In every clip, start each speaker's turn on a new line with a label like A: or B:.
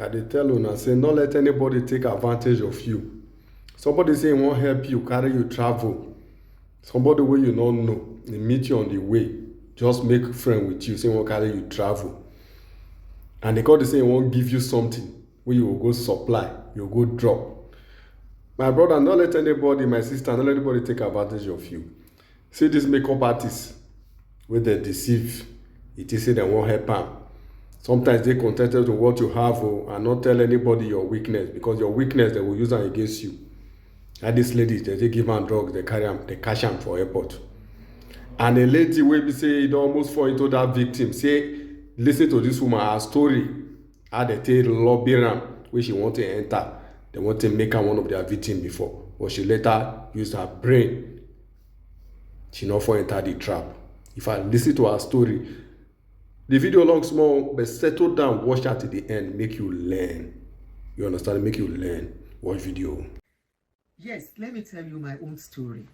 A: I dey tell una say no let anybody take advantage of you. Somebody say he wan help you, carry you travel. Somebody wey you no know, he meet you on the way, just make friend with you, say he wan carry you travel. And they call dey say he wan give you something wey you go supply, you go drop. My brother, no let anybody, my sister, no let anybody take advantage of you. See this makeup artist wey dey deceive, e think say dem wan help am. Sometimes dey contented with what you have and not tell anybody your weakness, because your weakness they will use am against you. And this lady, they give am drugs, they carry am, they catch am for airport. And a lady wey be say e don almost fall into that victim, say listen to this woman, her story, how they take lobby am wey she want to enter. They want to make her one of their victim before, but she later used her brain. She not fall enter the trap. If I listen to her story, the video long small, but settle down, watch her to the end, make you learn. You understand? Make you learn. Watch video.
B: Yes, let me tell you my own story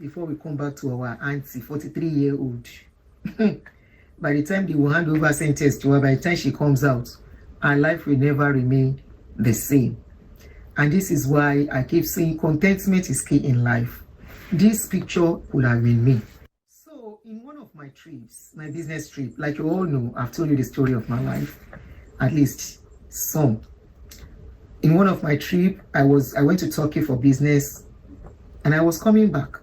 B: before we come back to our auntie, 43-year-old. By the time they will hand over sentence to her, by the time she comes out, her life will never remain the same. And this is why I keep saying contentment is key in life. This picture would have been me. So in one of my trips, my business trip, like you all know, I've told you the story of my life, at least some. In one of my trip, I went to Turkey for business, and I was coming back.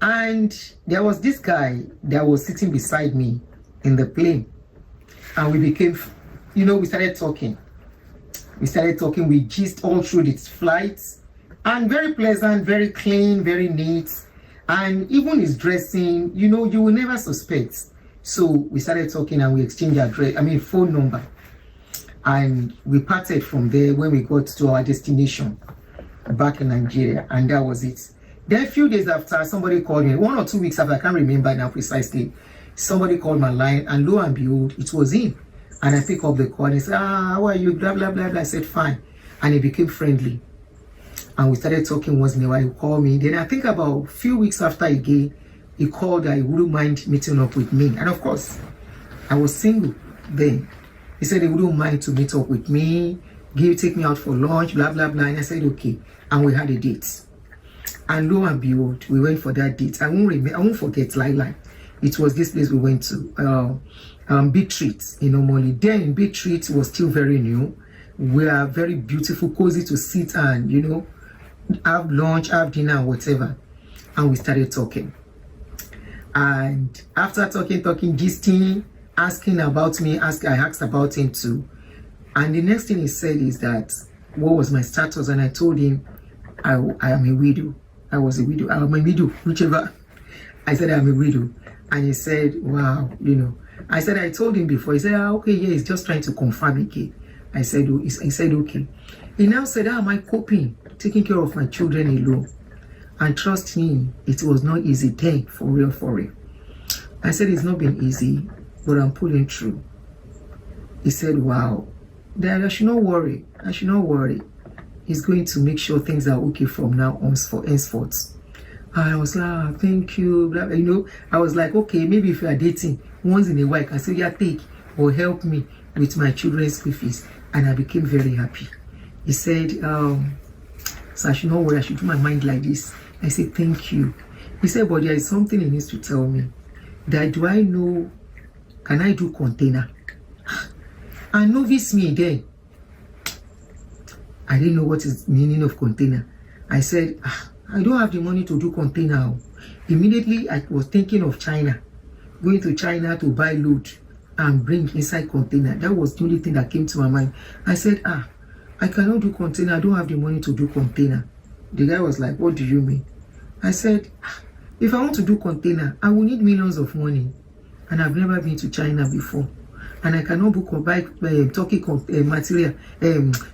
B: And there was this guy that was sitting beside me in the plane. And we became, we started talking. We gist all through this flight. And very pleasant, very clean, very neat. And even his dressing, you will never suspect. So we started talking and we exchanged phone number. And we parted from there when we got to our destination back in Nigeria. And that was it. Then a few days after, somebody called me. 1 or 2 weeks after, I can't remember now precisely. Somebody called my line, and lo and behold, it was him. And I picked up the call and he said, how are you? Blah, blah, blah, blah. I said, fine. And he became friendly. And we started talking once in a while. He called me. Then I think about a few weeks after again, he called that he wouldn't mind meeting up with me. And of course, I was single then. He said he wouldn't mind to meet up with me, take me out for lunch, blah, blah, blah. And I said, okay. And we had a date. And lo and behold, we went for that date. I won't forget, like, it was this place we went to, Big Treat, Mali. Then Big Treat was still very new. We are very beautiful, cozy to sit and, have lunch, have dinner, and whatever. And we started talking. And after talking, gisting, asking about me, I asked about him too. And the next thing he said is that, what was my status? And I told him, I am a widow. I was a widow. I'm a widow, whichever. I said, I'm a widow. And he said, wow, I said, I told him before. He said, okay, yeah, he's just trying to confirm again. I said, oh, he said, okay. He now said, how am I coping? Taking care of my children alone. And trust me, it was not easy then, for real, for real. I said, it's not been easy, but I'm pulling through. He said, wow, Dad, I should not worry. I should not worry. He's going to make sure things are okay from now on, for henceforth. And I was like, thank you. I was like, okay, maybe if you are dating, once in a while, I can say, yeah, take or help me with my children's school fees. And I became very happy. He said, so I should not worry, I should do my mind like this. I said, thank you. He said, but there is something he needs to tell me. That do I know, can I do container? And novice me then. I didn't know what is the meaning of container. I said, I don't have the money to do container. Immediately, I was thinking of China. Going to China to buy load and bring inside container. That was the only thing that came to my mind. I said, I cannot do container. I don't have the money to do container. The guy was like, what do you mean? I said, if I want to do container, I will need millions of money. And I've never been to China before. And I cannot book or buy Turkey material,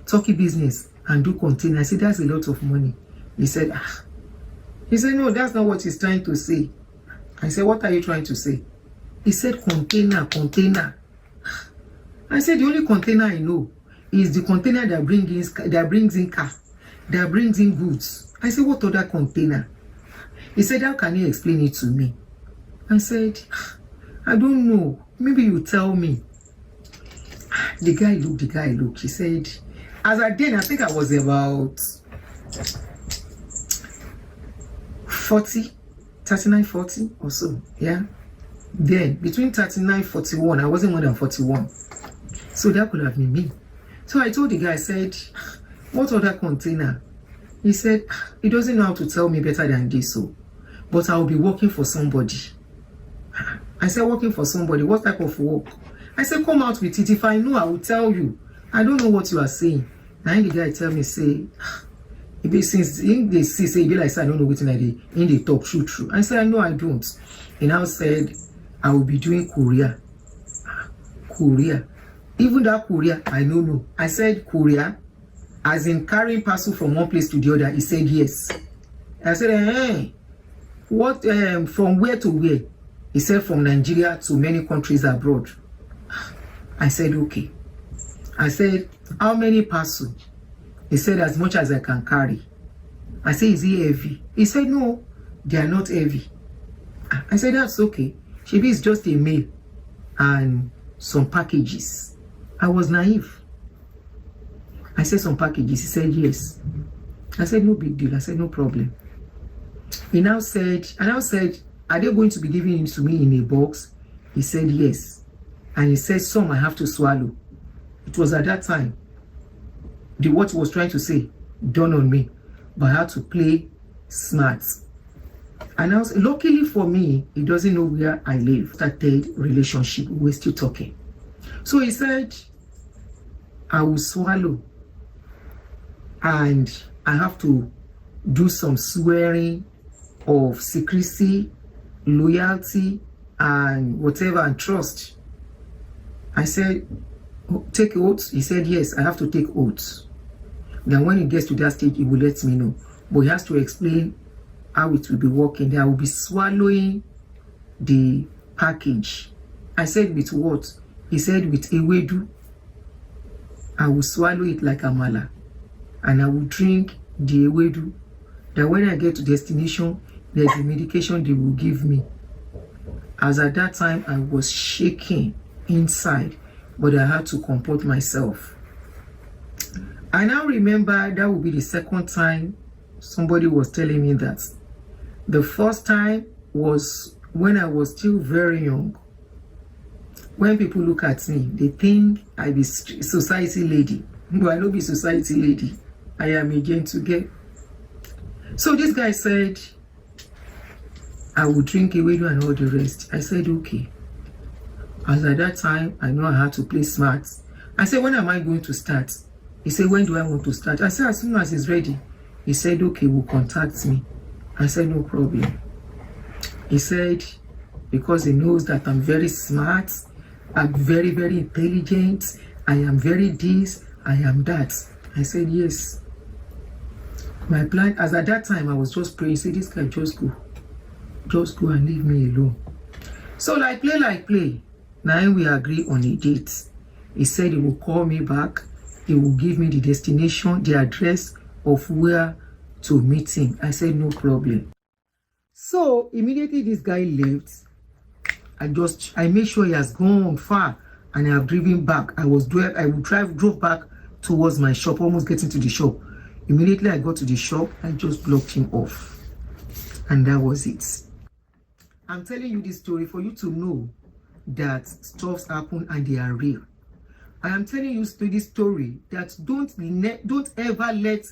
B: Turkey business and do container. I said, that's a lot of money. He said, no, that's not what he's trying to say. I said, what are you trying to say? He said, container. I said, the only container I know is the container that brings in car, that brings in goods. I said, what other container? He said, how can you explain it to me? I said, I don't know. Maybe you tell me. The guy looked. He said, as I then, I think I was about 39, 40 or so. Yeah. Then between 39, 41, I wasn't more than 41. So that could have been me. So I told the guy, I said, what other container? He said, he doesn't know how to tell me better than this, so, but I'll be working for somebody. I said, working for somebody? What type of work? I said, come out with it. If I know, I will tell you. I don't know what you are saying. Now the guy tell me, say, since they say, be like, I don't know what in the talk true. I said, I know I don't. And I said, I will be doing courier. Courier. Even that courier, I don't know. I said courier, as in carrying parcel from one place to the other. He said yes. I said, hey, what, from where to where? He said from Nigeria to many countries abroad. I said, okay. I said, how many parcel? He said, as much as I can carry. I said, is he heavy? He said, no, they are not heavy. I said, that's okay. Maybe it's just a mail and some packages. I was naive. I said, some packages. He said, yes. I said, no big deal. I said, no problem. He now said, are they going to be giving it to me in a box? He said, yes. And he said, some I have to swallow. It was at that time, what he was trying to say dawned on me. But I had to play smart. And I was, luckily for me, he doesn't know where I live. Started relationship, we're still talking. So he said, I will swallow. And I have to do some swearing of secrecy, loyalty, and whatever, and trust. I said, take oaths? He said, yes, I have to take oaths. Then when he gets to that stage, he will let me know. But he has to explain how it will be working. Then I will be swallowing the package. I said, with what? He said, with ewedu. I will swallow it like amala. And I will drink the ewedu. Then when I get to destination, there's a medication they will give me. As at that time, I was shaking inside, but I had to comport myself. I now remember that would be the second time somebody was telling me that. The first time was when I was still very young. When people look at me, they think I be society lady. But I don't be society lady. I am a gentleman. So this guy said, I will drink ewedu and all the rest. I said, okay. As at that time, I know I had to play smart. I said, when am I going to start? He said, when do I want to start? I said, as soon as it's ready. He said, okay, will contact me. I said, no problem. He said, because he knows that I'm very smart, I'm very, very intelligent, I am very this, I am that. I said, yes. My plan, as at that time, I was just praying, say, this guy, just go and leave me alone. So like play. Now we agree on a date. He said he will call me back. He will give me the destination, the address of where to meet him. I said, no problem. So immediately this guy left. I made sure he has gone far and I have driven back. I drove back towards my shop, almost getting to the shop. Immediately I got to the shop, I just blocked him off. And that was it. I'm telling you this story for you to know that stuffs happen and they are real. I am telling you this story that don't ever let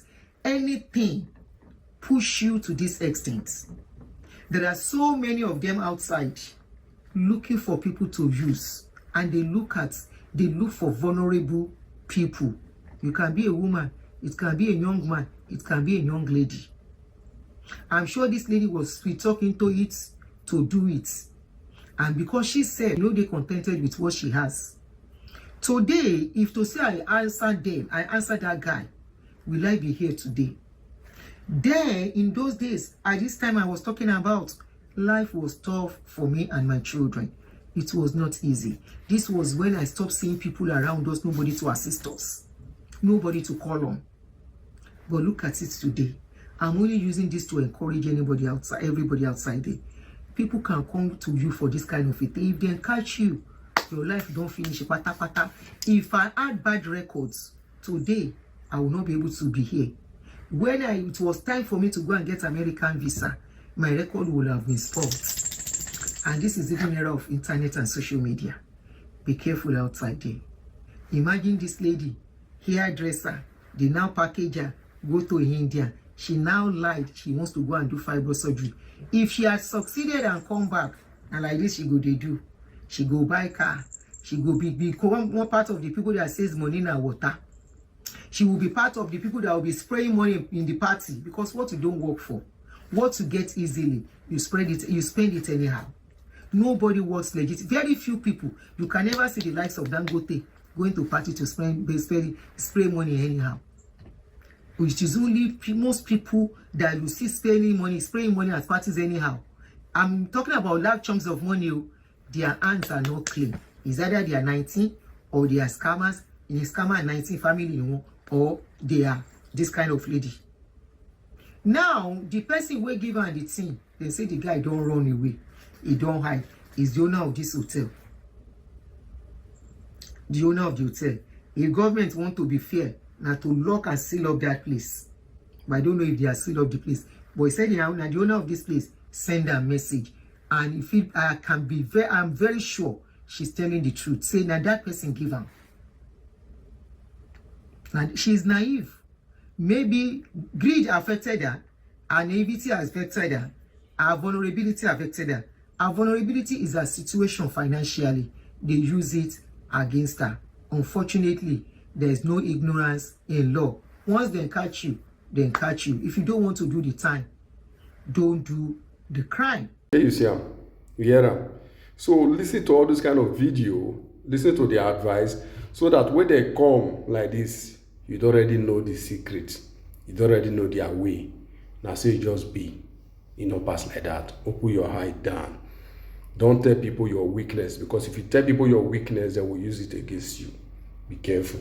B: anything push you to this extent. There are so many of them outside looking for people to use, and they look for vulnerable people. You can be a woman, it can be a young man, it can be a young lady. I'm sure this lady was sweet talking to it to do it, and because she said, you know, they contented with what she has. Today, if to say I answered them, I answered that guy, will I be here today? Then, in those days, at this time I was talking about, life was tough for me and my children. It was not easy. This was when I stopped seeing people around us, nobody to assist us, nobody to call on. But look at it today. I'm only using this to encourage anybody outside, everybody outside there. People can come to you for this kind of a thing. If they catch you, your life don't finish. If I had bad records today, I will not be able to be here. When it was time for me to go and get American visa, my record would have been spoiled. And this is even era of internet and social media. Be careful outside there. Imagine this lady, hairdresser, they now package her, go to India. She now lied she wants to go and do fibro surgery. If she had succeeded and come back, and like this she go they do, she go buy car, she go be one part of the people that says money na water. She will be part of the people that will be spraying money in the party, because what you don't work for, what you get easily, you spend it anyhow. Nobody works legit. Very few people. You can never see the likes of Dangote going to party to spray money anyhow. Which is only most people that you see spraying money at parties anyhow. I'm talking about large chunks of money. Their hands are not clean. It's either they are 19 or they are scammers in a scammer and 19 family, or they are this kind of lady. Now, the person will give her the thing, they say the guy don't run away. He don't hide. He's the owner of this hotel. The owner of the hotel. If government want to be fair, now to lock and seal up that place. But I don't know if they are sealed up the place. But he said, now the owner of this place send a message. And if it, I'm very sure she's telling the truth. Say now that person give her. And she's naive. Maybe greed affected her. Her naivety has affected her. Her vulnerability affected her. Her vulnerability is a situation financially. They use it against her. Unfortunately, there is no ignorance in law. Once they catch you, then catch you. If you don't want to do the time, don't do the crime.
A: You see him, you hear him. So listen to all this kind of video, listen to their advice, so that when they come like this, you already know the secret. You already know their way. Now say just be, pass like that. Open your eye down. Don't tell people your weakness, because if you tell people your weakness, they will use it against you. Be careful.